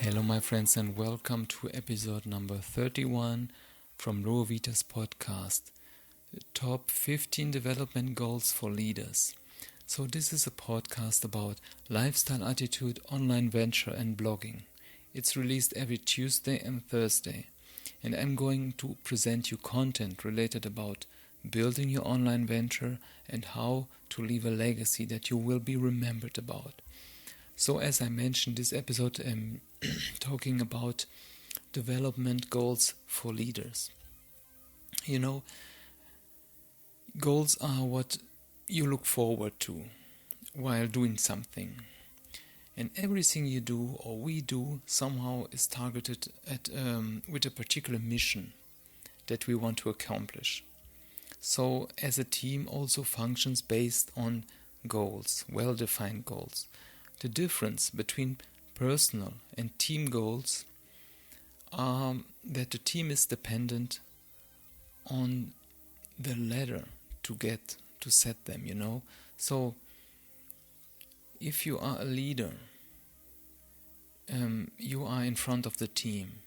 Hello my friends and welcome to episode number 31 from Loa Vita's podcast, Top 15 Development Goals for Leaders. So this is a podcast about lifestyle attitude, online venture and blogging. It's released every Tuesday and Thursday, and I'm going to present you content related about building your online venture and how to leave a legacy that you will be remembered about. So as I mentioned, this episode I'm talking about development goals for leaders. You know, goals are what you look forward to while doing something. And everything you do or we do somehow is targeted at with a particular mission that we want to accomplish. So as a team also functions based on goals, well-defined goals. The difference between personal and team goals are that the team is dependent on the ladder to set them, you know. So if you are a leader, you are in front of the team,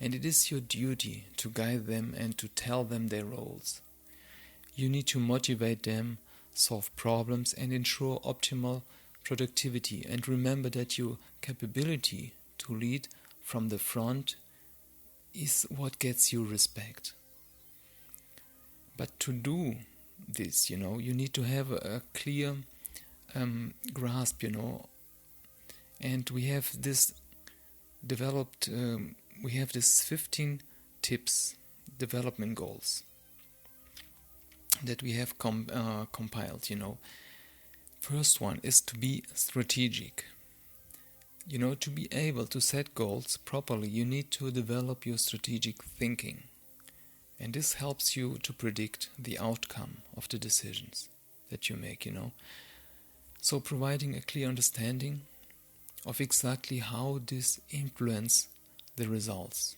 and it is your duty to guide them and to tell them their roles. You need to motivate them, solve problems, and ensure optimal productivity. And remember that your capability to lead from the front is what gets you respect. But to do this, you need to have a clear grasp, and we have this developed, we have this 15 tips, development goals that we have compiled, First one is to be strategic. To be able to set goals properly, you need to develop your strategic thinking. And this helps you to predict the outcome of the decisions that you make, So providing a clear understanding of exactly how this influences the results.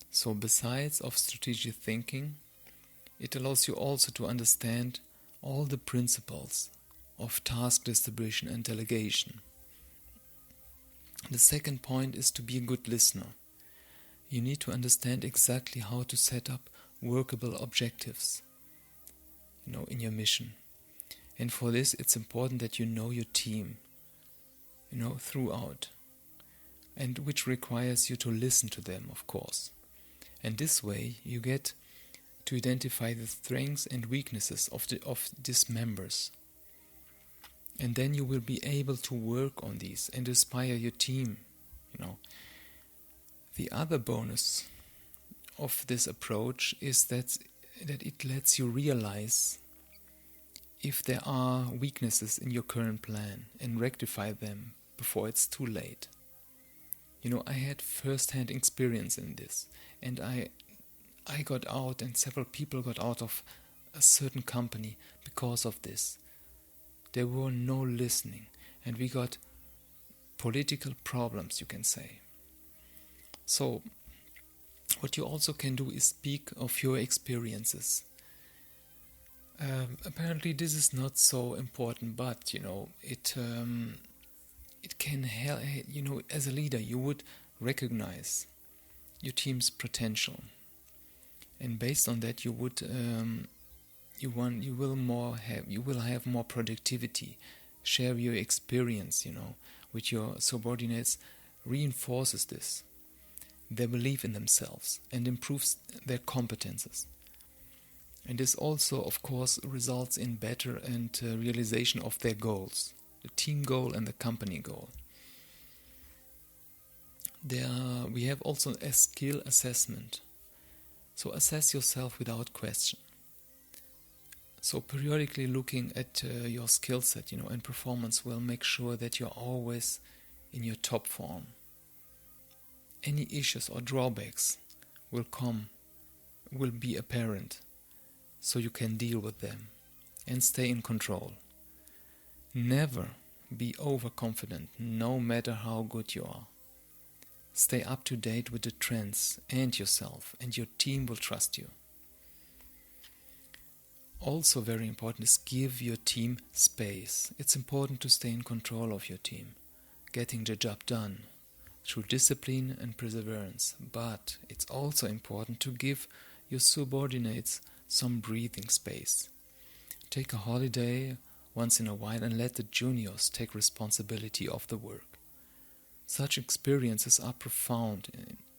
So besides of strategic thinking, it allows you also to understand all the principles of task distribution and delegation. The second point is to be a good listener. You need to understand exactly how to set up workable objectives, in your mission. And for this, it's important that you know your team, throughout, and which requires you to listen to them, of course. And this way, you get to identify the strengths and weaknesses of these members. And then you will be able to work on these and inspire your team, The other bonus of this approach is that it lets you realize if there are weaknesses in your current plan and rectify them before it's too late. I had first-hand experience in this, and I got out and several people got out of a certain company because of this. There were no listening, and we got political problems, you can say. So, what you also can do is speak of your experiences. Apparently this is not so important, but, it can help, as a leader you would recognize your team's potential. And based on that, you will have more productivity. Share your experience, with your subordinates reinforces this. They believe in themselves and improves their competences. And this also, of course, results in better and realization of their goals, the team goal and the company goal. We have also a skill assessment. So assess yourself without question. So periodically looking at your skill set, and performance will make sure that you're always in your top form. Any issues or drawbacks will be apparent, so you can deal with them and stay in control. Never be overconfident, no matter how good you are. Stay up to date with the trends and yourself, and your team will trust you. Also very important is give your team space. It's important to stay in control of your team, getting the job done, through discipline and perseverance. But it's also important to give your subordinates some breathing space. Take a holiday once in a while and let the juniors take responsibility of the work. Such experiences are profound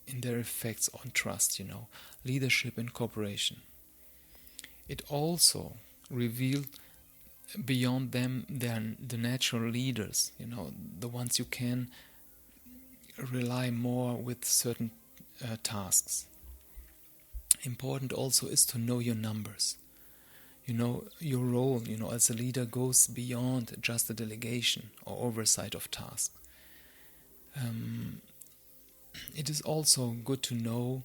in their effects on trust, leadership and cooperation. It also revealed beyond them the natural leaders, the ones you can rely more with certain tasks. Important also is to know your numbers. Your role, as a leader goes beyond just the delegation or oversight of tasks. It is also good to know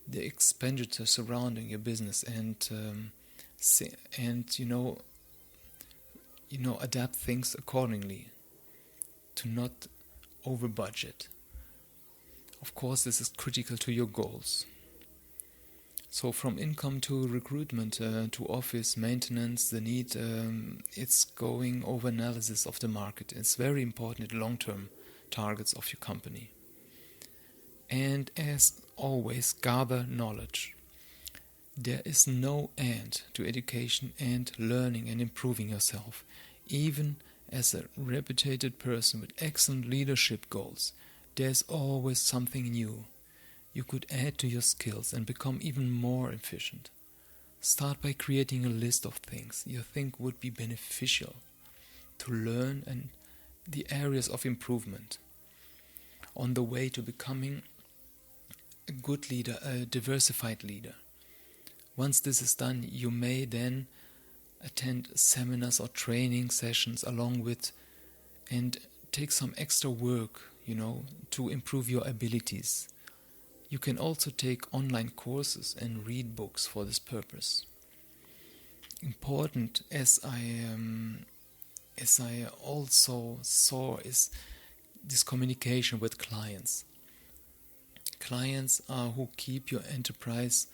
the expenditure surrounding your business and adapt things accordingly to not over budget. Of course, this is critical to your goals. So from income to recruitment to office maintenance, the need, it's going over analysis of the market. It's very important long-term targets of your company. And as always, gather knowledge. There is no end to education and learning and improving yourself. Even as a reputed person with excellent leadership goals, there's always something new you could add to your skills and become even more efficient. Start by creating a list of things you think would be beneficial to learn and the areas of improvement on the way to becoming a good leader, a diversified leader. Once this is done, you may then attend seminars or training sessions along with and take some extra work, to improve your abilities. You can also take online courses and read books for this purpose. Important, as I also saw, is this communication with clients. Clients are who keep your enterprise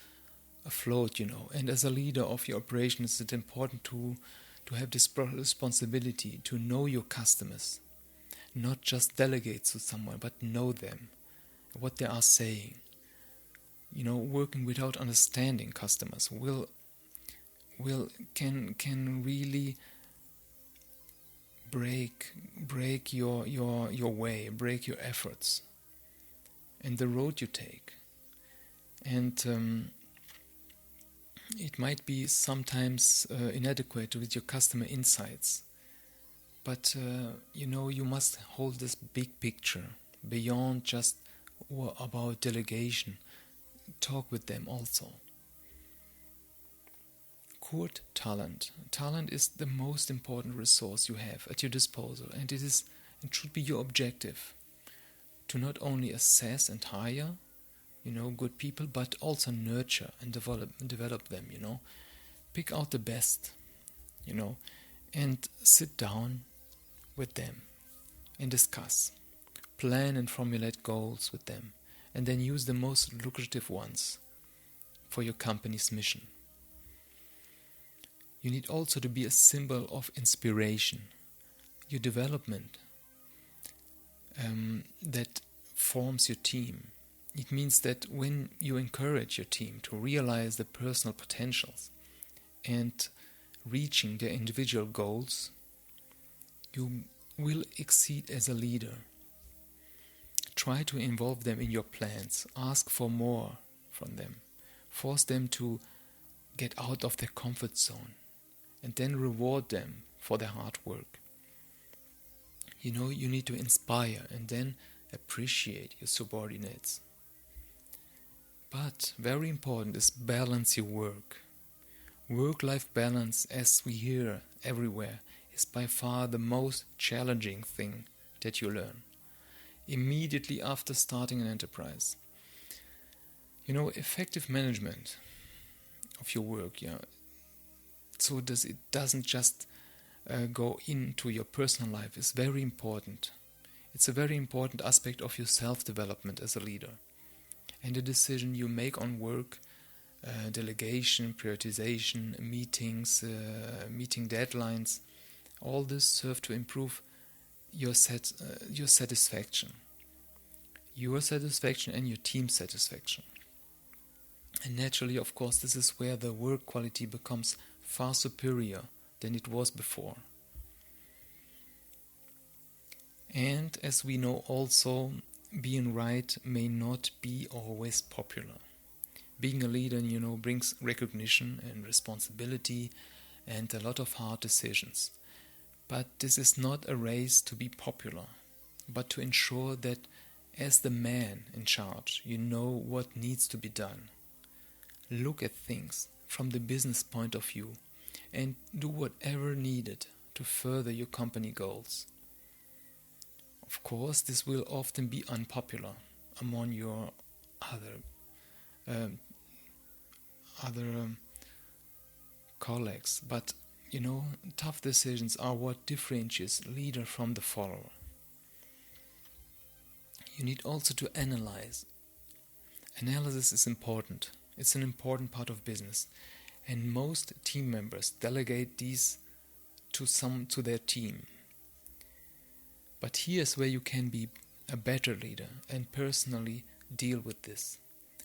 afloat, and as a leader of your operations, it's important to have this responsibility to know your customers, not just delegate to someone, but know them, what they are saying. Working without understanding customers can really break your way, break your efforts and the road you take. And it might be sometimes inadequate with your customer insights, but you must hold this big picture beyond just about delegation. Talk with them also. Court talent. Talent is the most important resource you have at your disposal, and it should be your objective to not only assess and hire, good people, but also nurture and develop them. Pick out the best, and sit down with them and discuss, plan and formulate goals with them, and then use the most lucrative ones for your company's mission. You need also to be a symbol of inspiration. Your development that forms your team. It means that when you encourage your team to realize their personal potentials and reaching their individual goals, you will exceed as a leader. Try to involve them in your plans. Ask for more from them. Force them to get out of their comfort zone and then reward them for their hard work. You need to inspire and then appreciate your subordinates. But very important is balance your work. Work-life balance, as we hear everywhere, is by far the most challenging thing that you learn immediately after starting an enterprise. Effective management of your work, so it doesn't just go into your personal life, is very important. It's a very important aspect of your self-development as a leader. And the decision you make on work, delegation, prioritization, meetings, meeting deadlines, all this serve to improve your satisfaction. your satisfaction and your team's satisfaction. And naturally, of course, this is where the work quality becomes far superior than it was before. And as we know also, being right may not be always popular. Being a leader, brings recognition and responsibility and a lot of hard decisions. But this is not a race to be popular, but to ensure that as the man in charge, you know what needs to be done. Look at things from the business point of view and do whatever needed to further your company goals. Of course, this will often be unpopular among your other colleagues, but tough decisions are what differentiates leader from the follower. You need also to analyze. Analysis is important. It's an important part of business, and most team members delegate these to their team. But here's where you can be a better leader and personally deal with this.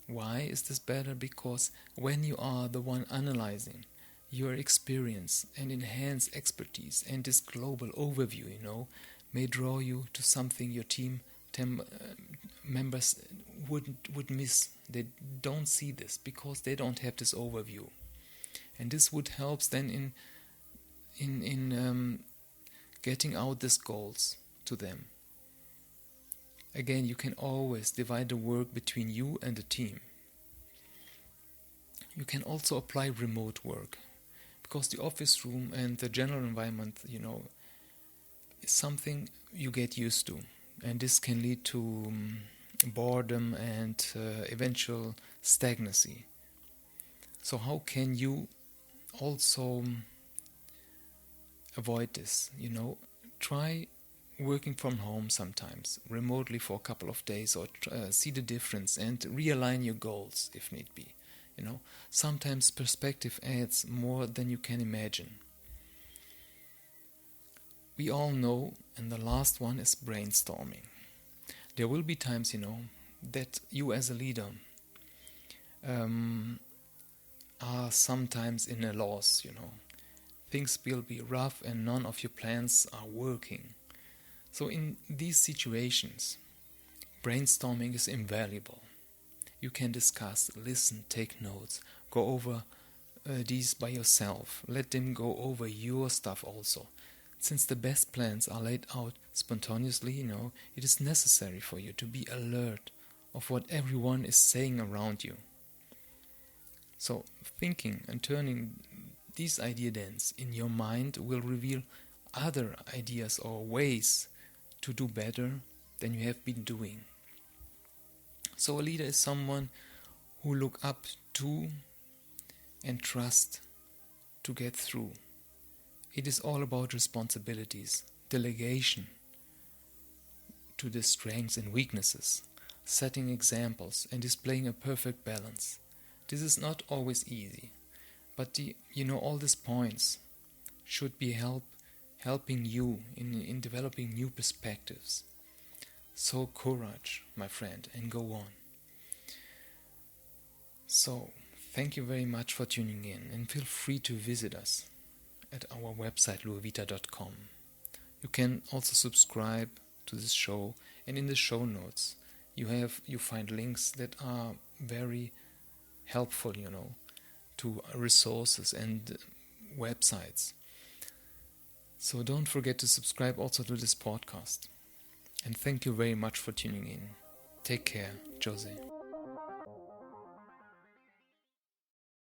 Why is this better? Because when you are the one analyzing, your experience and enhanced expertise and this global overview, may draw you to something your team members would miss. They don't see this because they don't have this overview, and this would help then in getting out these goals to them. Again, you can always divide the work between you and the team. You can also apply remote work, because the office room and the general environment, is something you get used to, and this can lead to boredom and eventual stagnancy. So how can you also avoid this? Try working from home sometimes, remotely for a couple of days, or see the difference and realign your goals if need be. Sometimes perspective adds more than you can imagine. We all know, and the last one is brainstorming. There will be times, that you as a leader are sometimes in a loss, Things will be rough and none of your plans are working. So in these situations, brainstorming is invaluable. You can discuss, listen, take notes, go over these by yourself. Let them go over your stuff also. Since the best plans are laid out spontaneously, it is necessary for you to be alert of what everyone is saying around you. So thinking and turning these idea dens in your mind will reveal other ideas or ways to do better than you have been doing. So a leader is someone who look up to and trust to get through. It is all about responsibilities, delegation to the strengths and weaknesses, setting examples and displaying a perfect balance. This is not always easy, but all these points should be helping you in developing new perspectives. So courage, my friend, and go on. So, thank you very much for tuning in, and feel free to visit us at our website luavita.com. You can also subscribe to this show, and in the show notes you find links that are very helpful, to resources and websites. So don't forget to subscribe also to this podcast. And thank you very much for tuning in. Take care, Jose.